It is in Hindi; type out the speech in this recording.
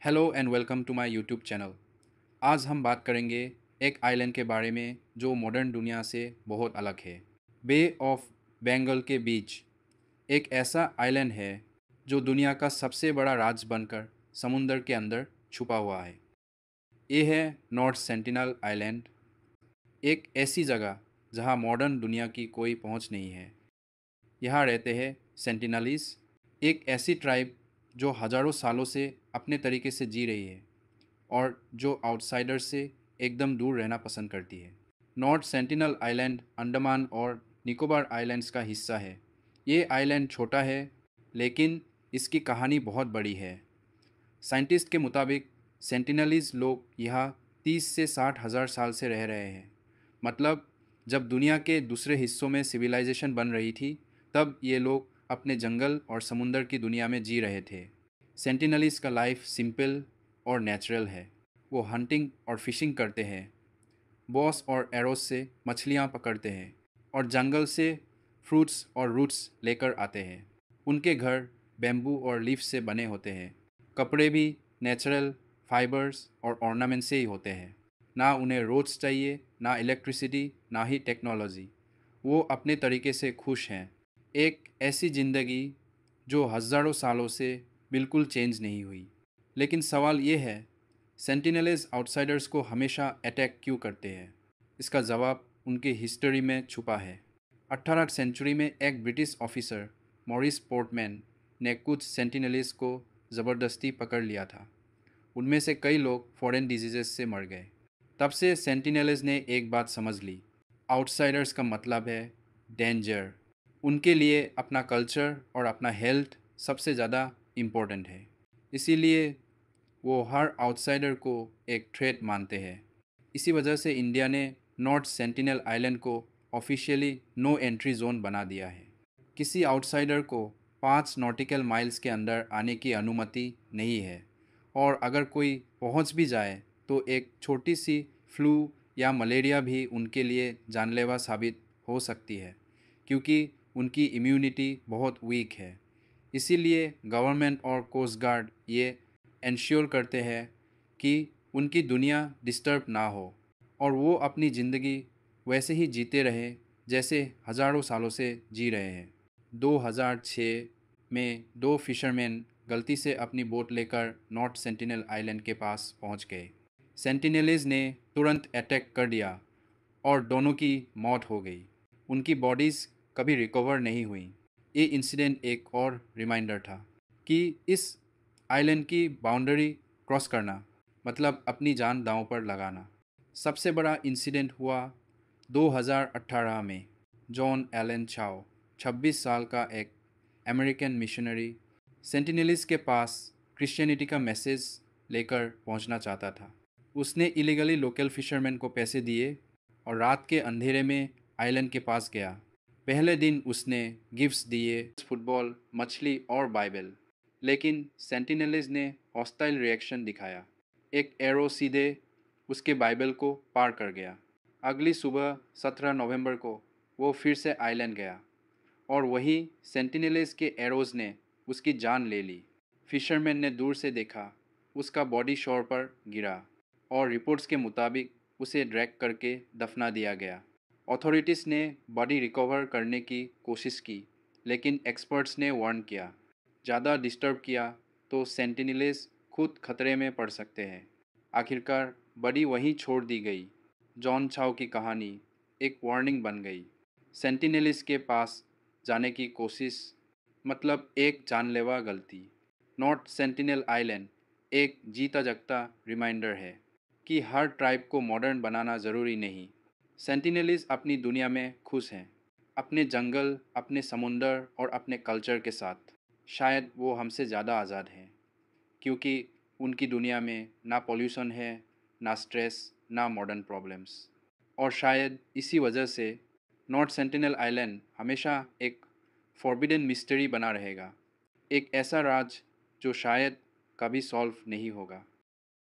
Hello and welcome to my YouTube channel. आज हम बात करेंगे एक आइलैंड के बारे में जो मॉडर्न दुनिया से बहुत अलग है। बे ऑफ बंगाल के बीच एक ऐसा आइलैंड है जो दुनिया का सबसे बड़ा राज बनकर समुंदर के अंदर छुपा हुआ है। ये है नॉर्थ सेंटिनल आइलैंड, एक ऐसी जगह जहां मॉडर्न दुनिया की कोई पहुंच नहीं है। यहाँ रहते हैं सेंटिनलीज, एक ऐसी ट्राइब जो हजारों सालों से अपने तरीके से जी रही है और जो आउटसाइडर से एकदम दूर रहना पसंद करती है। नॉर्थ सेंटिनल आइलैंड अंडमान और निकोबार आइलैंड्स का हिस्सा है। ये आइलैंड छोटा है, लेकिन इसकी कहानी बहुत बड़ी है। साइंटिस्ट के मुताबिक सेंटिनलीज लोग यहाँ 30 से 60 हज़ार साल से रह रहे हैं। मतलब जब दुनिया के दूसरे हिस्सों में सिविलाइजेशन बन रही थी, तब ये लोग अपने जंगल और समुंदर की दुनिया में जी रहे थे। सेंटिनलीज का लाइफ सिंपल और नेचुरल है। वो हंटिंग और फिशिंग करते हैं, बॉस और एरोस से मछलियाँ पकड़ते हैं और जंगल से फ्रूट्स और रूट्स लेकर आते हैं। उनके घर बेम्बू और लीफ से बने होते हैं। कपड़े भी नेचुरल फाइबर्स और ऑर्नामेंट से ही होते हैं। ना उन्हें रोड्स चाहिए, ना इलेक्ट्रिसिटी, ना ही टेक्नोलॉजी। वो अपने तरीके से खुश हैं। एक ऐसी ज़िंदगी जो हज़ारों सालों से बिल्कुल चेंज नहीं हुई। लेकिन सवाल ये है, सेंटिनलीज आउटसाइडर्स को हमेशा अटैक क्यों करते हैं? इसका जवाब उनकी हिस्ट्री में छुपा है। 18वीं सेंचुरी में एक ब्रिटिश ऑफिसर मॉरिस पोर्टमैन ने कुछ सेंटिनलीज को ज़बरदस्ती पकड़ लिया था। उनमें से कई लोग फॉरेन डिजीजेस से मर गए। तब से सेंटिनलीज ने एक बात समझ ली, आउटसाइडर्स का मतलब है डेंजर। उनके लिए अपना कल्चर और अपना हेल्थ सबसे ज़्यादा इम्पोर्टेंट है। इसीलिए वो हर आउटसाइडर को एक थ्रेट मानते हैं। इसी वजह से इंडिया ने नॉर्थ सेंटिनल आइलैंड को ऑफिशियली नो एंट्री जोन बना दिया है। किसी आउटसाइडर को 5 नॉटिकल माइल्स के अंदर आने की अनुमति नहीं है, और अगर कोई पहुंच भी जाए तो एक छोटी सी फ्लू या मलेरिया भी उनके लिए जानलेवा साबित हो सकती है, क्योंकि उनकी इम्यूनिटी बहुत वीक है। इसीलिए गवर्नमेंट और कोस्ट गार्ड ये इंश्योर करते हैं कि उनकी दुनिया डिस्टर्ब ना हो और वो अपनी ज़िंदगी वैसे ही जीते रहे जैसे हज़ारों सालों से जी रहे हैं। 2006 में दो फिशरमैन गलती से अपनी बोट लेकर नॉर्थ सेंटिनल आइलैंड के पास पहुंच गए। सेंटिनेलीज ने तुरंत अटैक कर दिया और दोनों की मौत हो गई। उनकी बॉडीज़ कभी रिकवर नहीं हुई। ये इंसिडेंट एक और रिमाइंडर था कि इस आइलैंड की बाउंड्री क्रॉस करना मतलब अपनी जान दांव पर लगाना। सबसे बड़ा इंसिडेंट हुआ 2018 में। जॉन एलन चाओ, 26 साल का एक अमेरिकन मिशनरी, सेंटिनेलिस के पास क्रिश्चियनिटी का मैसेज लेकर पहुंचना चाहता था। उसने इलीगली लोकल फिशरमैन को पैसे दिए और रात के अंधेरे में आइलैंड के पास गया। पहले दिन उसने गिफ्ट्स दिए, फुटबॉल, मछली और बाइबल। लेकिन सेंटिनेलिस ने हॉस्टाइल रिएक्शन दिखाया। एक एरो सीधे उसके बाइबल को पार कर गया। अगली सुबह 17 नवंबर को वो फिर से आइलैंड गया और वही सेंटिनेलिस के एरोज ने उसकी जान ले ली। फिशरमैन ने दूर से देखा, उसका बॉडी शोर पर गिरा और रिपोर्ट्स के मुताबिक उसे ड्रैग करके दफना दिया गया। अथॉरिटीज़ ने बॉडी रिकवर करने की कोशिश की, लेकिन एक्सपर्ट्स ने वार्न किया, ज़्यादा डिस्टर्ब किया तो सेंटिनेलिस खुद खतरे में पड़ सकते हैं। आखिरकार बॉडी वहीं छोड़ दी गई। जॉन चाओ की कहानी एक वार्निंग बन गई। सेंटिनेलिस के पास जाने की कोशिश मतलब एक जानलेवा गलती। नॉर्थ सेंटिनल आइलैंड एक जीता जगता रिमाइंडर है कि हर ट्राइब को मॉडर्न बनाना ज़रूरी नहीं। सेंटिनेलीज अपनी दुनिया में खुश हैं, अपने जंगल, अपने समुंदर और अपने कल्चर के साथ। शायद वो हमसे ज़्यादा आज़ाद हैं, क्योंकि उनकी दुनिया में ना पॉल्यूशन है, ना स्ट्रेस, ना मॉडर्न प्रॉब्लम्स। और शायद इसी वजह से नॉर्थ सेंटिनल आइलैंड हमेशा एक फॉरबिडन मिस्ट्री बना रहेगा, एक ऐसा राज जो शायद कभी सॉल्व नहीं होगा।